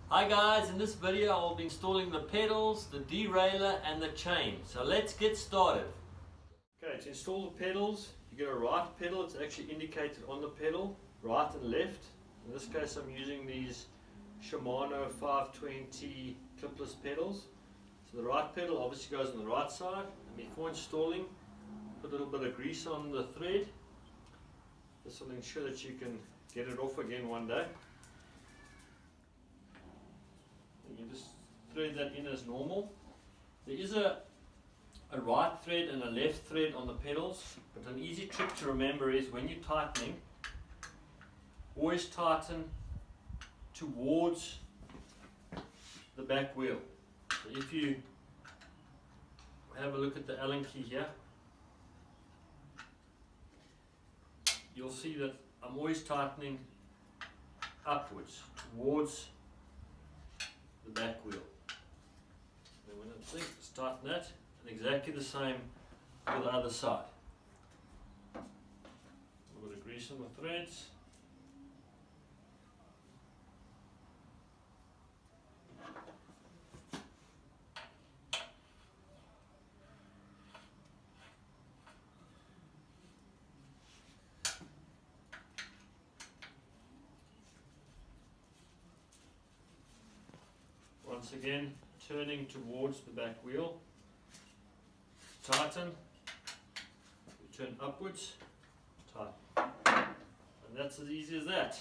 Hi guys, in this video I'll be installing the pedals, the derailleur and the chain. So let's get started. Okay, to install the pedals, you get a right pedal. It's actually indicated on the pedal, right and left. In this case I'm using these Shimano 520 clipless pedals. So the right pedal obviously goes on the right side, and before installing, put a little bit of grease on the thread. This will ensure that you can get it off again one day. You just thread that in as normal. There is a right thread and a left thread on the pedals, but an easy trick to remember is when you're tightening, always tighten towards the back wheel. So if you have a look at the Allen key here, you'll see that I'm always tightening upwards towards the back wheel. And when I think, just tighten that, and exactly the same for the other side. A little bit of grease on the threads. Once again, turning towards the back wheel, tighten, turn upwards, tighten. And that's as easy as that.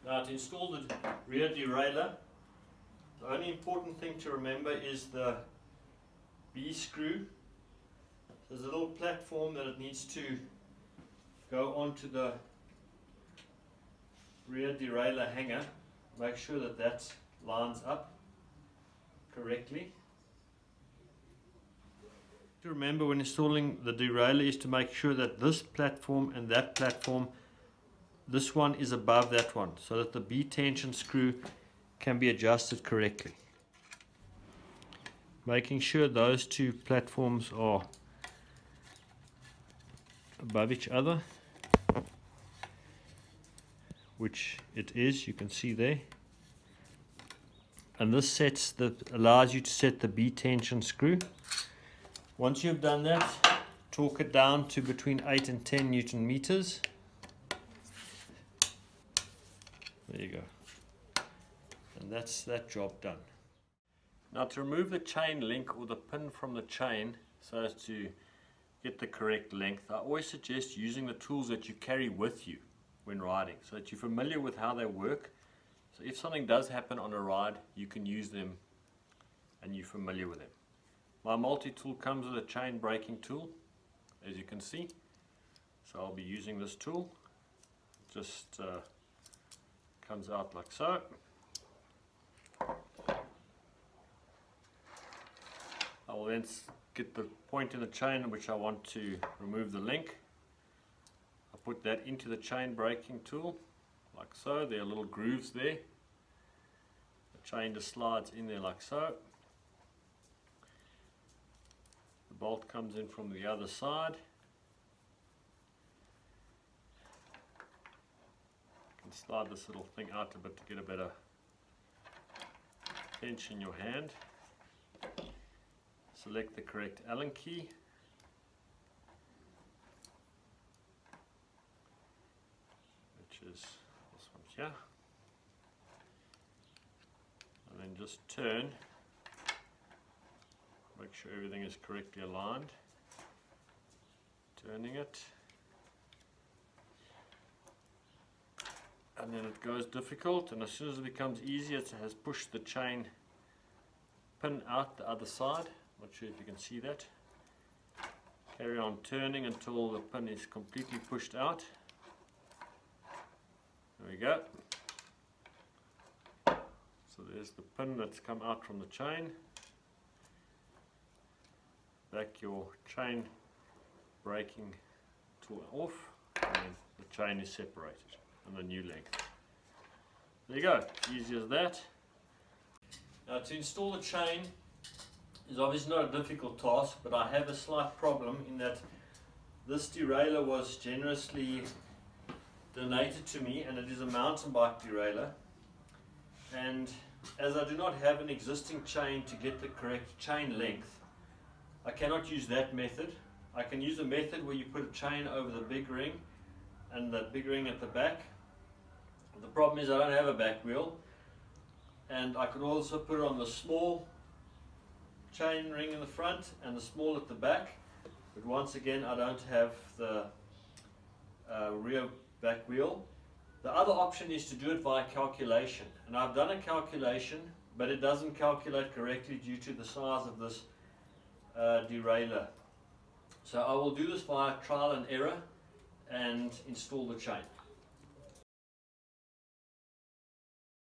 Now to install the rear derailleur, the only important thing to remember is the B screw. There's a little platform that it needs to go onto the rear derailleur hanger. Make sure that that lines up correctly. To remember when installing the derailleur is to make sure that this platform and that platform, this one is above that one, so that the B tension screw can be adjusted correctly. Making sure those two platforms are above each other, which it is, you can see there. And this allows you to set the B tension screw. Once you've done that, torque it down to between 8 and 10 Newton meters. There you go. And that's that job done. Now to remove the chain link or the pin from the chain so as to get the correct length, I always suggest using the tools that you carry with you when riding, so that you're familiar with how they work. So if something does happen on a ride, you can use them and you're familiar with them. My multi-tool comes with a chain braking tool, as you can see. So I'll be using this tool. It just comes out like so. I will then get the point in the chain in which I want to remove the link. Put that into the chain braking tool like so. There are little grooves there. The chain just slides in there like so. The bolt comes in from the other side. You can slide this little thing out a bit to get a better tension in your hand. Select the correct Allen key. Is this one here, and then just turn, make sure everything is correctly aligned, turning it, and then it goes difficult, and as soon as it becomes easier it has pushed the chain pin out the other side. Not sure if you can see that. Carry on turning until the pin is completely pushed out. There we go. So there's the pin that's come out from the chain. Back your chain braking tool off, and the chain is separated and the new length. There you go, easy as that. Now to install the chain is obviously not a difficult task, but I have a slight problem in that this derailleur was generously donated to me, and it is a mountain bike derailleur. And as I do not have an existing chain to get the correct chain length, I cannot use that method. I can use a method where you put a chain over the big ring and the big ring at the back. The problem is I don't have a back wheel, and I could also put it on the small chain ring in the front and the small at the back, but once again I don't have the rear back wheel. The other option is to do it via calculation, and I've done a calculation, but it doesn't calculate correctly due to the size of this derailleur. So I will do this via trial and error and install the chain.